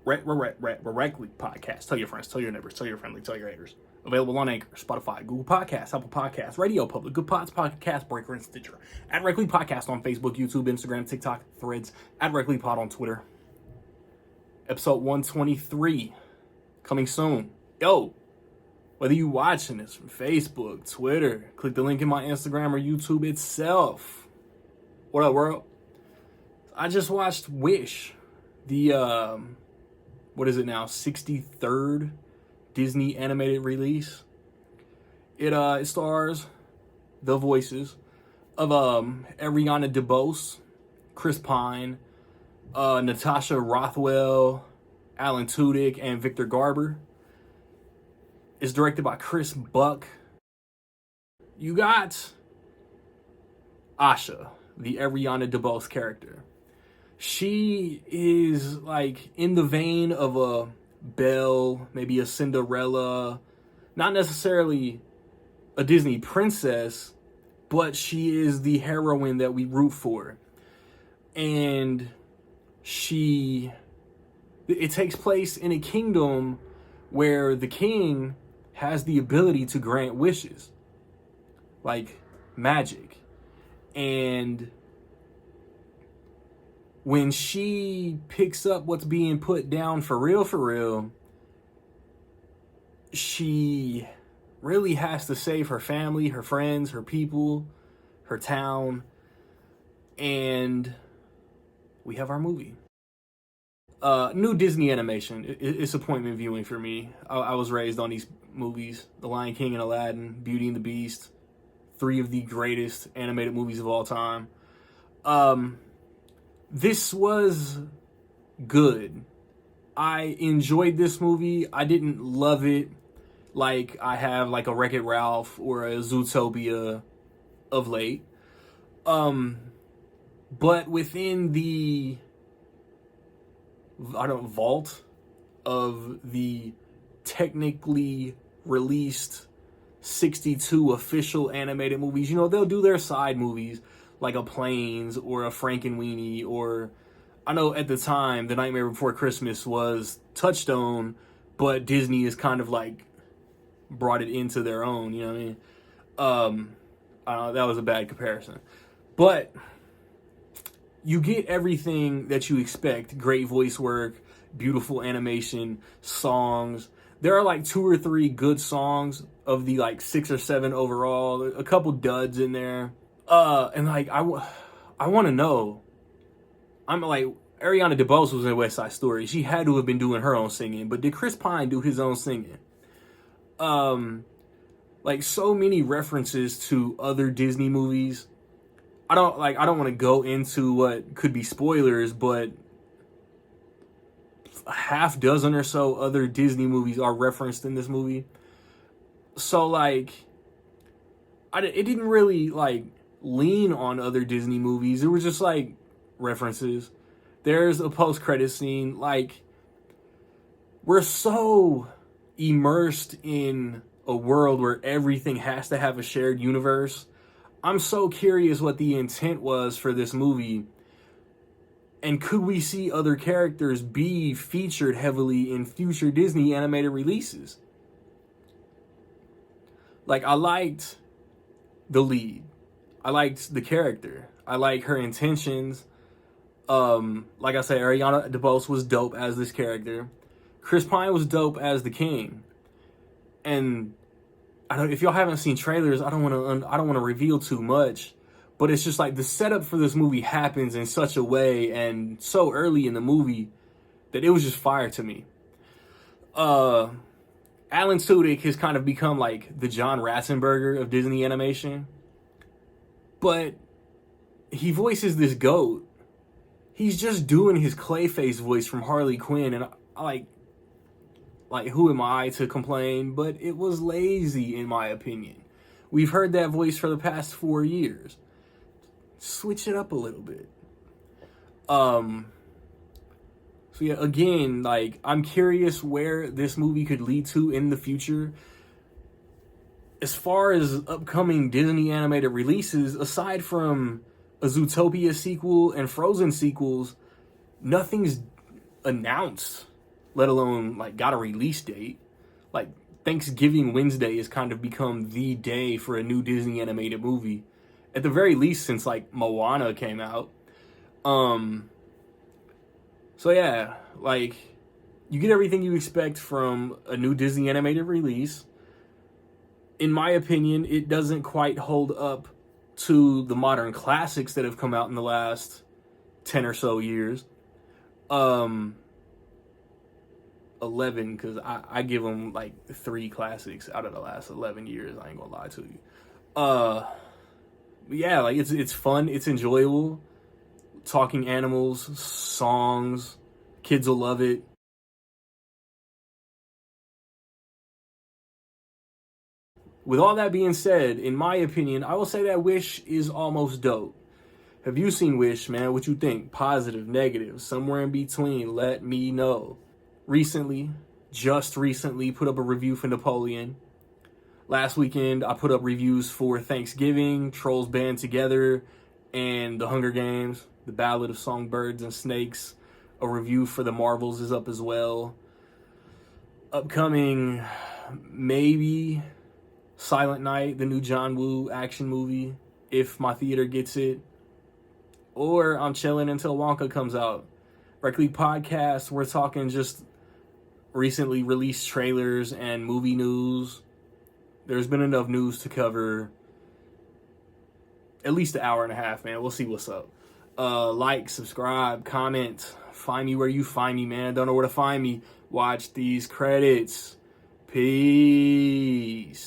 Directly podcast. Tell your friends, tell your neighbors, tell your family, tell your haters. Available on Anchor, Spotify, Google Podcasts, Apple Podcasts, Radio Public, Good Pods, Podcast Breaker, and Stitcher. At Directly Podcast on Facebook, YouTube, Instagram, TikTok, Threads. At Directly Pod on Twitter. Episode 123 coming soon. Yo, whether you watching this from Facebook, Twitter, click the link in my Instagram or YouTube itself. What up, world? I just watched Wish, the what is it now, 63rd Disney animated release. It stars the voices of Ariana DeBose, Chris Pine, Natasha Rothwell, Alan Tudyk, and Victor Garber. It's directed by Chris Buck. You got Asha, the Ariana DeBose character. She is like in the vein of a Belle, maybe a Cinderella, not necessarily a Disney princess, but she is the heroine that we root for. And it takes place in a kingdom where the king has the ability to grant wishes, like magic. And when she picks up what's being put down for real, she really has to save her family, her friends, her people, her town, and we have our movie. New Disney animation. It's appointment viewing for me. I was raised on these movies: The Lion King and Aladdin, Beauty and the Beast, 3 of the greatest animated movies of all time. This was good. I enjoyed this movie. I didn't love it like I have like a Wreck-It Ralph or a Zootopia of late. But within the vault of the technically released 62 official animated movies, you know, they'll do their side movies like a Planes or a Frankenweenie, or I know at the time The Nightmare Before Christmas was Touchstone, but Disney is kind of like brought it into their own, you know what I mean? That was a bad comparison. But you get everything that you expect. Great voice work, beautiful animation, songs. There are like 2 or 3 good songs of the like 6 or 7 overall. A couple duds in there. And like, I want to know, I'm like, Ariana DeBose was in West Side Story. She had to have been doing her own singing, but did Chris Pine do his own singing? Like so many references to other Disney movies. I don't want to go into what could be spoilers, but a half dozen or so other Disney movies are referenced in this movie. So like, it didn't really like lean on other Disney movies. It was just like references. There's a post-credit scene. Like, we're so immersed in a world where everything has to have a shared universe. I'm so curious what the intent was for this movie. And could we see other characters be featured heavily in future Disney animated releases? Like, I liked the lead. I liked the character. I like her intentions. Like I said, Ariana DeBose was dope as this character. Chris Pine was dope as the king. And I don't, if y'all haven't seen trailers, I don't want to reveal too much, but it's just like the setup for this movie happens in such a way and so early in the movie that it was just fire to me. Alan Tudyk has kind of become like the John Ratzenberger of Disney animation. But he voices this goat. He's just doing his Clayface voice from Harley Quinn, and I like who am I to complain? But it was lazy in my opinion. We've heard that voice for the past 4 years. Switch it up a little bit. So yeah, again, like, I'm curious where this movie could lead to in the future. As far as upcoming Disney animated releases, aside from a Zootopia sequel and Frozen sequels, nothing's announced let alone like got a release date. Like Thanksgiving Wednesday has kind of become the day for a new Disney animated movie, at the very least since like Moana came out. So yeah, like you get everything you expect from a new Disney animated release. In my opinion, it doesn't quite hold up to the modern classics that have come out in the last 10 or so years. 11, because I give them like 3 classics out of the last 11 years. I ain't gonna lie to you. Yeah, like it's fun, it's enjoyable. Talking animals, songs, kids will love it. With all that being said, in my opinion, I will say that Wish is almost dope. Have you seen Wish, man? What you think? Positive, negative, somewhere in between? Let me know. Recently, just recently, put up a review for Napoleon. Last weekend, I put up reviews for Thanksgiving, Trolls Band Together, and The Hunger Games, The Ballad of Songbirds and Snakes. A review for The Marvels is up as well. Upcoming, maybe Silent Night, the new John Woo action movie, if my theater gets it. Or I'm chilling until Wonka comes out. Rec League Podcast, we're talking just recently released trailers and movie news. There's been enough news to cover at least an hour and a half, man. We'll see what's up. Like, subscribe, comment. Find me where you find me, man. Don't know where to find me. Watch these credits. Peace.